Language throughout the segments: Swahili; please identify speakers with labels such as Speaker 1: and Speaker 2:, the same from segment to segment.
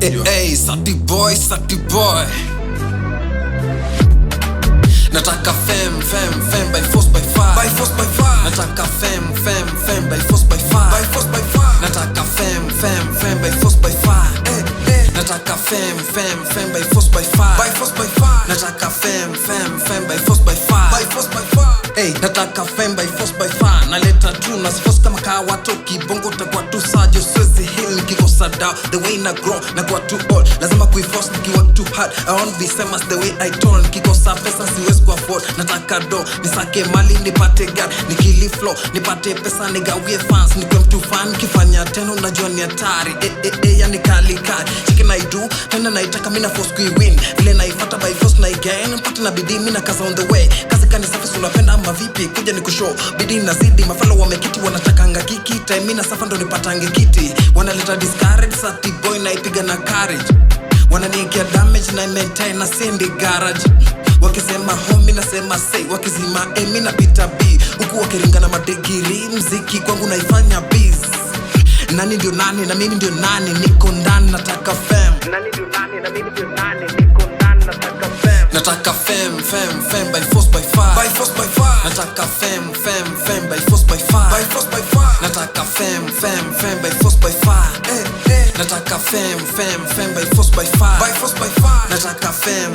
Speaker 1: Hey, Sati boy. Nataka fame by force by fire. Nataka fame by force by fire. Nataka fame by force by fire. Nataka fame by force by fire. Nataka fame by force by fire. Hey, nataka fame by force by fire. Naleta tu na force kama kawa toki bongo takwa tu sajo swezi heal nikikosa down. The way na grow na kwa too old lazima kuiforce nikiwa too hard. I won't be famous the way I told. Nikikosa pesa siwezi ku afford. Nataka do nisake mali nipate gari nikili flow nipate pesa nigawie fans nikwe mtu fan kifanya tena unajua ni hatari. Yani kali chicken I do tena naitaka mina force kuiwin vile naifata by force na again mpata na bidii mina kaza on the way kazi kani safi unapenda ama vipi kuja ni kushow bidii nazidi mafalo wamekiti wanatakanga kiki time mina safa ndo nipatange kiti wanaleta discourage Sati boy naipiga na courage wananiekea damage na maintain na send garage wakisema homie nasema say wakizima mimi napita B huku wakiringa na madigiri mziki kwangu naifanya biz nani ndio nani na mimi ndio nani niko ndani nataka fame
Speaker 2: Nani ndio nani na mimi ndio nani niko ndani nataka fame.
Speaker 1: Nataka fame by force by fire. Nataka fame by force by fire. Nataka fame by force by fire. Nataka fame by force by fire. Nataka fame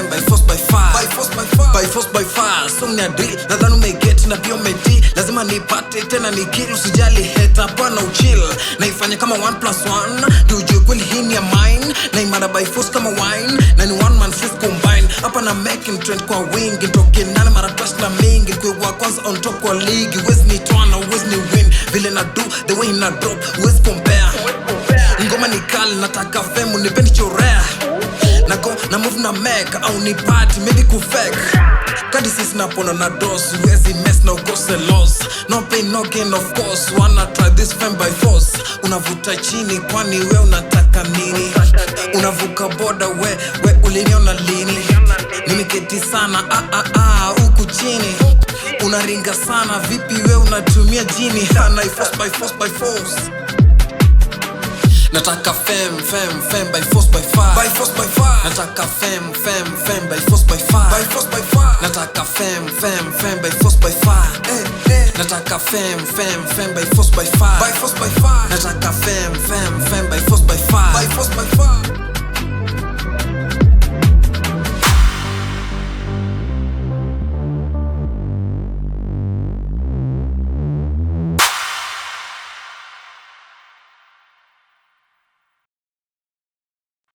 Speaker 1: by force by fire. By force by fire. So mniadri nadhani umeget na pia umedi lazima nipate tena nikill usijali hate hapana uchill naifanya kama 1+1 ndio ujue kweli hii ni ya mine na imara by force kama wine na ni one man fist combine hapa na making trend kwa wingi nitoke ndani mara twice na mingi kwa wa kwanza on top kwa league wezi ni twana wezi ni win vile na do the way na drop wezi compare ngoma ni kali nataka fame unipendi chorea nako na move na make au ni party maybe ku fake kadi sisi napona na dos wezi mess na ukose loss no pain no gain of course wanna try this fame by force unavuta chini kwani we unataka nini unavuka boda we uliniona lini nimeketi sana huku chini unaringa sana vipi we unatumia jini na force by force Nataka fame by force by fire. Nataka fame by force by fire. Nataka fame by force by fire. Nataka fame by force by fire. Nataka fame by force by fire.